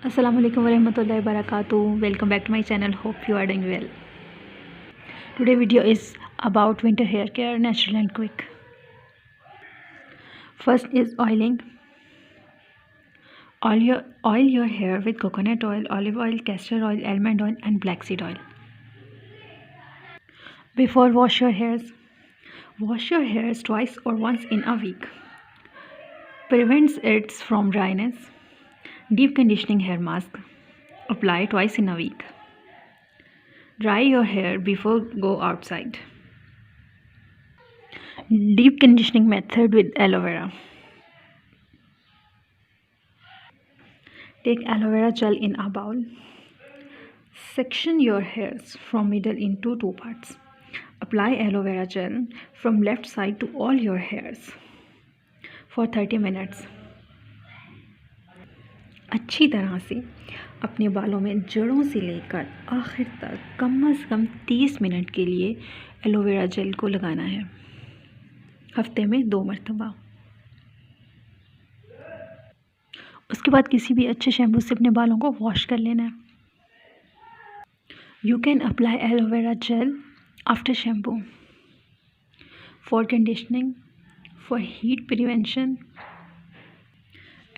Assalamualaikum warahmatullahi wabarakatuh. Welcome back to my channel. Hope you are doing well. Today video is about winter hair care, natural and quick. First is oiling. Oil your hair with coconut oil, olive oil, castor oil, almond oil and black seed oil. Before wash your hairs. Wash your hairs twice or once in a week. Prevents it from dryness. Deep conditioning hair mask. Apply twice in a week. Dry your hair before go outside. Deep conditioning method with aloe vera. Take aloe vera gel in a bowl. Section your hairs from middle into two parts. Apply aloe vera gel from left side to all your hairs for 30 minutes. अच्छी तरह से अपने बालों में जड़ों से लेकर आखिर तक कम से कम 30 मिनट के लिए एलोवेरा जेल को लगाना है, हफ्ते में 2 मरतबा। उसके बाद किसी भी अच्छे शैम्पू से अपने बालों को वॉश कर लेना है। You can apply aloe vera gel after shampoo for conditioning, for heat prevention.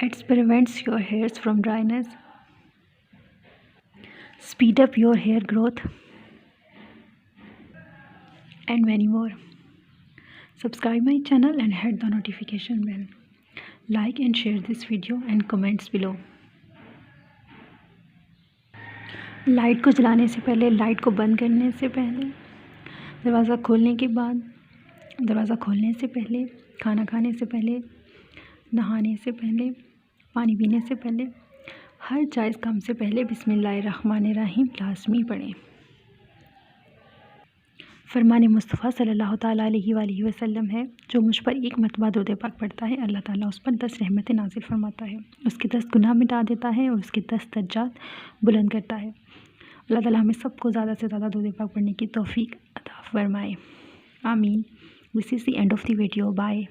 It prevents your hairs from dryness, speed up your hair growth and many more. Subscribe my channel and hit the notification bell. Like and share this video and comments below. Light को जलाने से पहले, light को बंद करने से पहले, दरवाज़ा खोलने के बाद, दरवाज़ा खोलने से पहले, खाना खाने से पहले, नहाने से पहले, पानी पीने से पहले, हर जायज़ काम से पहले बिस्मिल्लाहिर्रहमानिर्रहीम लाज़मी पढ़ें। फरमान मुस्तफ़ा सल्लल्लाहु ताला अलैहि वसल्लम है, जो मुझ पर एक मरतबा दुरूद पाक पढ़ता है, अल्लाह ताला उस पर 10 रहमतें नाजिल फरमाता है, उसके 10 गुनाह मिटा देता है और उसके 10 दर्जात बुलंद करता है। अल्लाह ताला हमें सबको ज़्यादा से ज़्यादा दुरूद पाक पढ़ने की तौफीक अता फरमाए, आमीन। This is the end of the video. Bye.